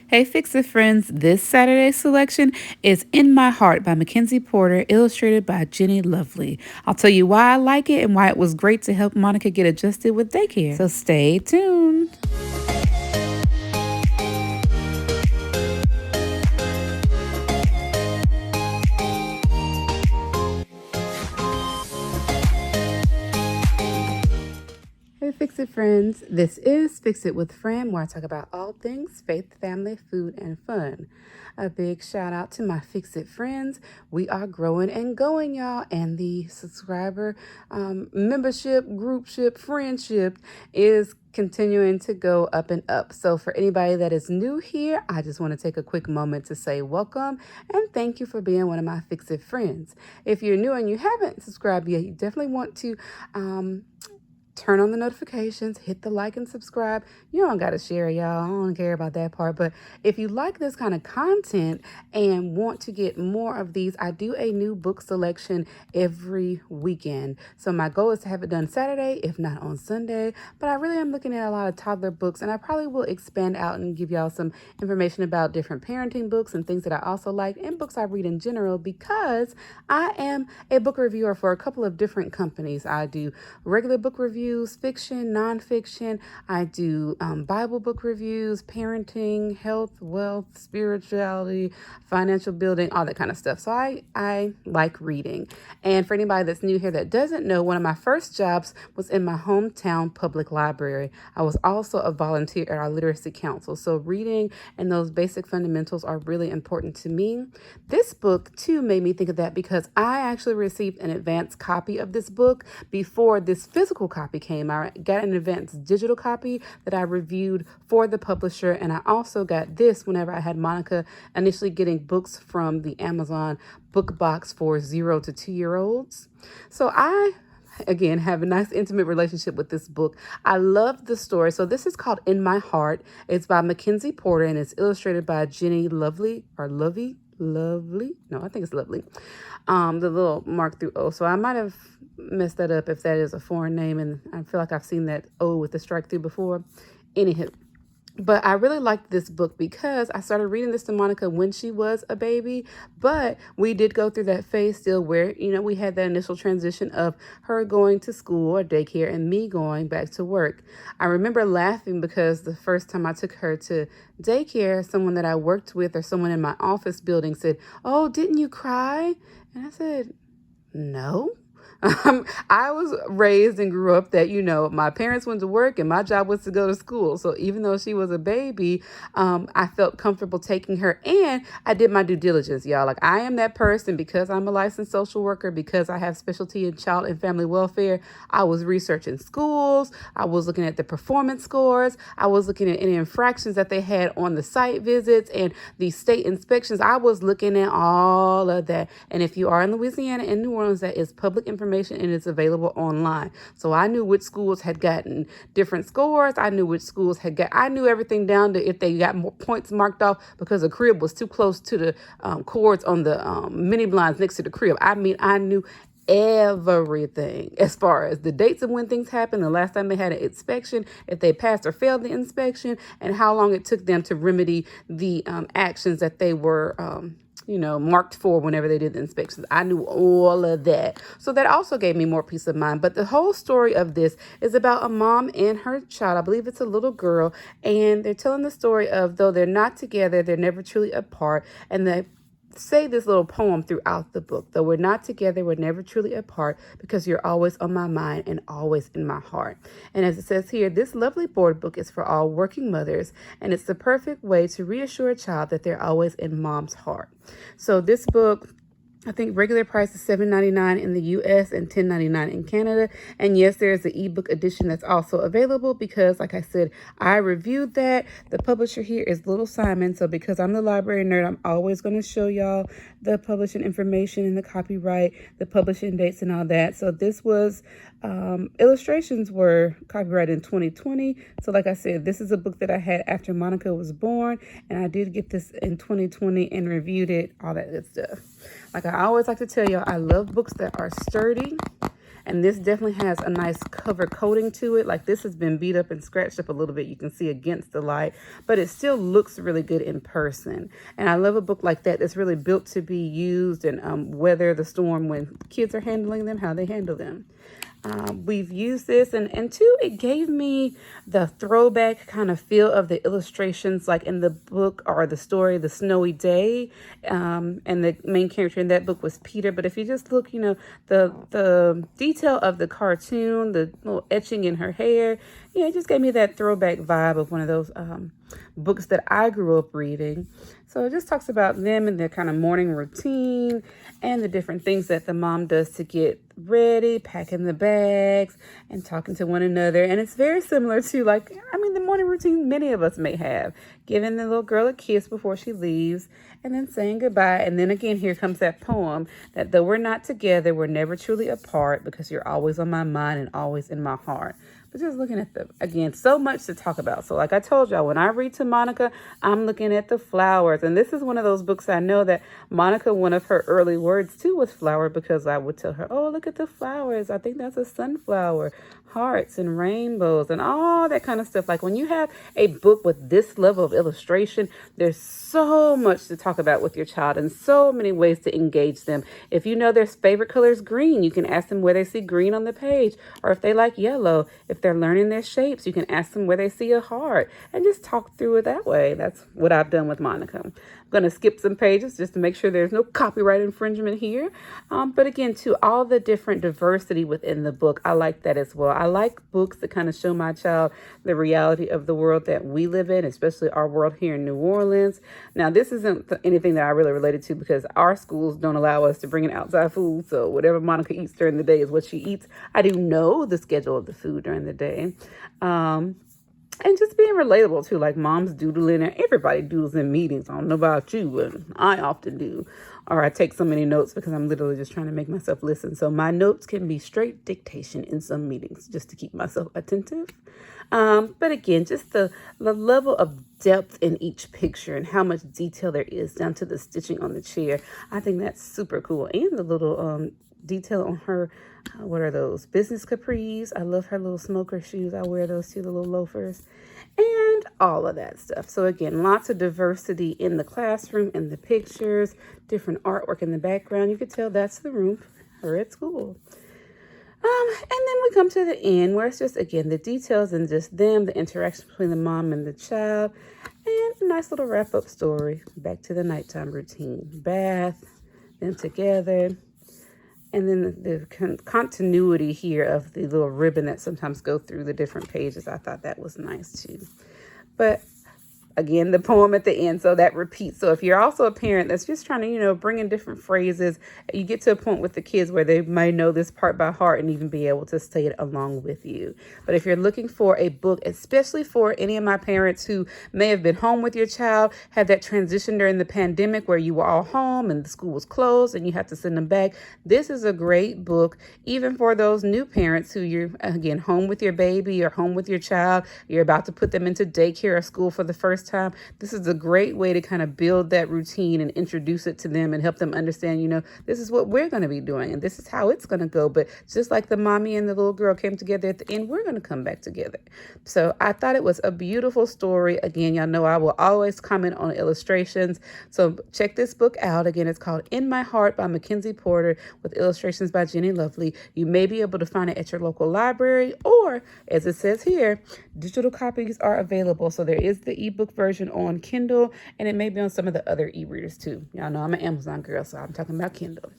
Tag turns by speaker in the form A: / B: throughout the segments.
A: Hey, Fix It friends, this Saturday selection is In My Heart by Mackenzie Porter, illustrated by Jenny Lovely. I'll tell you why I like it and why it was great to help Monica get adjusted with daycare. So stay tuned. Hey, Fix It friends. This is Fix It with Fran, where I talk about all things faith, family, food, and fun. A big shout out to my Fix It friends. We are growing and going, y'all, and the subscriber membership, groupship, friendship is continuing to go up and up. So for anybody that is new here, I just want to take a quick moment to say welcome and thank you for being one of my Fix It friends. If you're new and you haven't subscribed yet, you definitely want to turn on the notifications, hit the like and subscribe. You don't got to share, y'all. I don't care about that part. But if you like this kind of content and want to get more of these, I do a new book selection every weekend. So my goal is to have it done Saturday, if not on Sunday. But I really am looking at a lot of toddler books, and I probably will expand out and give y'all some information about different parenting books and things that I also like and books I read in general, because I am a book reviewer for a couple of different companies. I do regular book reviews, fiction, nonfiction. I do Bible book reviews, parenting, health, wealth, spirituality, financial building, all that kind of stuff. So I like reading. And for anybody that's new here that doesn't know, one of my first jobs was in my hometown public library. I was also a volunteer at our literacy council. So reading and those basic fundamentals are really important to me. This book too made me think of that, because I actually received an advance copy of this book before this physical copy came. I got an advanced digital copy that I reviewed for the publisher, and I also got this whenever I had Monica initially getting books from the Amazon book box for 0 to 2-year-olds. So I again have a nice intimate relationship with this book. I love the story. So this is called In My Heart. It's by Mackenzie Porter and it's illustrated by Jenny Lovely, or Lovey. Lovely. No, I think it's Lovely. The little mark through O. So I might have messed that up if that is a foreign name, and I feel like I've seen that O with the strike through before. Anywho. But I really liked this book because I started reading this to Monica when she was a baby, but we did go through that phase still where, we had that initial transition of her going to school or daycare and me going back to work. I remember laughing because the first time I took her to daycare, someone that I worked with or someone in my office building said, "Oh, didn't you cry?" And I said, "No." I was raised and grew up that, my parents went to work and my job was to go to school. So even though she was a baby, I felt comfortable taking her, and I did my due diligence, y'all. Like, I am that person, because I'm a licensed social worker, because I have specialty in child and family welfare. I was researching schools. I was looking at the performance scores. I was looking at any infractions that they had on the site visits and the state inspections. I was looking at all of that. And if you are in Louisiana and New Orleans, that is public information and it's available online. So I knew which schools had gotten different scores. I knew which schools I knew everything down to if they got more points marked off because the crib was too close to the cords on the mini blinds next to the crib. I mean, I knew everything as far as the dates of when things happened, the last time they had an inspection, if they passed or failed the inspection, and how long it took them to remedy the actions that they were marked for whenever they did the inspections. I knew all of that. So that also gave me more peace of mind. But the whole story of this is about a mom and her child. I believe it's a little girl. And they're telling the story of, though they're not together, they're never truly apart. And they say this little poem throughout the book. Though we're not together, we're never truly apart, because you're always on my mind and always in my heart. And as it says here, this lovely board book is for all working mothers, and it's the perfect way to reassure a child that they're always in mom's heart. So this book, I think regular price is $7.99 in the U.S. and $10.99 in Canada. And yes, there is the ebook edition that's also available because, like I said, I reviewed that. The publisher here is Little Simon. So because I'm the library nerd, I'm always going to show y'all the publishing information and the copyright, the publishing dates and all that. So this was, illustrations were copyrighted in 2020. So like I said, this is a book that I had after Monica was born. And I did get this in 2020 and reviewed it, all that good stuff. Like I always like to tell y'all, I love books that are sturdy And this definitely has a nice cover coating to it. Like this has been beat up and scratched up a little bit. You can see against the light, but it still looks really good in person. And I love a book like that that's really built to be used and weather the storm when kids are handling them, how they handle them. We've used this, and two, it gave me the throwback kind of feel of the illustrations like in the book or the story, The Snowy Day. And the main character in that book was Peter. But if you just look, the detail of the cartoon, the little etching in her hair, it just gave me that throwback vibe of one of those books that I grew up reading. So it just talks about them and their kind of morning routine and the different things that the mom does to get ready, packing the bags and talking to one another. And it's very similar to the morning routine many of us may have, giving the little girl a kiss before she leaves and then saying goodbye. And then again, here comes that poem that though we're not together, we're never truly apart because you're always on my mind and always in my heart. But just looking at again, so much to talk about. So like I told y'all, when I read to Monica, I'm looking at the flowers. And this is one of those books I know that Monica, one of her early words too was flower, because I would tell her, oh, look at the flowers. I think that's a sunflower, hearts and rainbows and all that kind of stuff. Like when you have a book with this level of illustration, there's so much to talk about with your child and so many ways to engage them. If you know their favorite color is green, you can ask them where they see green on the page, or if they like yellow. If they're learning their shapes, you can ask them where they see a heart and just talk through it that way. That's what I've done with Monica. I'm going to skip some pages just to make sure there's no copyright infringement here. But again, too, all the different diversity within the book, I like that as well. I like books that kind of show my child the reality of the world that we live in, especially our world here in New Orleans. Now, this isn't anything that I really related to because our schools don't allow us to bring in outside food. So whatever Monica eats during the day is what she eats. I do know the schedule of the food during the day. And just being relatable too, like mom's doodling, and everybody doodles in meetings. I don't know about you, but I often do. Or I take so many notes because I'm literally just trying to make myself listen. So my notes can be straight dictation in some meetings just to keep myself attentive. But again, just the level of depth in each picture and how much detail there is down to the stitching on the chair. I think that's super cool. And the little detail on her, what are those? Business capris. I love her little smoker shoes. I wear those too, the little loafers. And all of that stuff. So again, lots of diversity in the classroom, in the pictures, different artwork in the background. You could tell that's the room for her at school. And then we come to the end where it's just, again, the details and just them, the interaction between the mom and the child, and a nice little wrap-up story. Back to the nighttime routine. Bath, them together. And then the continuity here of the little ribbon that sometimes go through the different pages. I thought that was nice too. But again, the poem at the end, so that repeats. So if you're also a parent that's just trying to, bring in different phrases, you get to a point with the kids where they may know this part by heart and even be able to say it along with you. But if you're looking for a book, especially for any of my parents who may have been home with your child, had that transition during the pandemic where you were all home and the school was closed and you have to send them back, this is a great book, even for those new parents who you're, again, home with your baby or home with your child, you're about to put them into daycare or school for the first time. This is a great way to kind of build that routine and introduce it to them and help them understand, this is what we're going to be doing and this is how it's going to go. But just like the mommy and the little girl came together at the end, we're going to come back together. So I thought it was a beautiful story. Again, y'all know I will always comment on illustrations. So check this book out. Again, it's called In My Heart by Mackenzie Porter with illustrations by Jenny Lovely. You may be able to find it at your local library, or as it says here, digital copies are available. So there is the ebook version on Kindle, and it may be on some of the other e-readers too. Y'all know I'm an Amazon girl, so I'm talking about Kindle.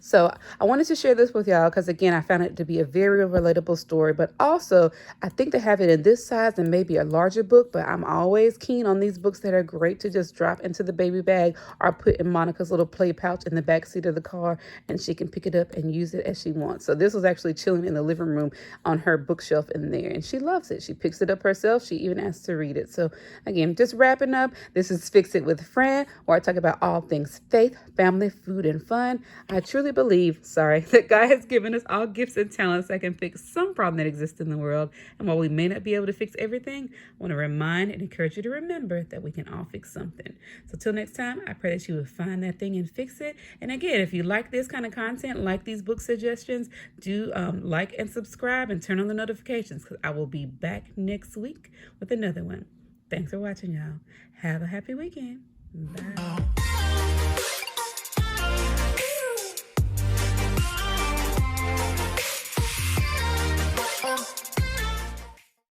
A: So I wanted to share this with y'all because, again, I found it to be a very relatable story, but also I think to have it in this size and maybe a larger book, but I'm always keen on these books that are great to just drop into the baby bag or put in Monica's little play pouch in the back seat of the car, and she can pick it up and use it as she wants. So this was actually chilling in the living room on her bookshelf in there, and she loves it. She picks it up herself. She even asks to read it. So again, just wrapping up, this is Fix It with Fran, where I talk about all things faith, family, food, and fun. I truly believe, that God has given us all gifts and talents that can fix some problem that exists in the world. And while we may not be able to fix everything, I want to remind and encourage you to remember that we can all fix something. So till next time, I pray that you will find that thing and fix it. And again, if you like this kind of content, like these book suggestions, do like and subscribe and turn on the notifications, because I will be back next week with another one. Thanks for watching, y'all. Have a happy weekend. Bye.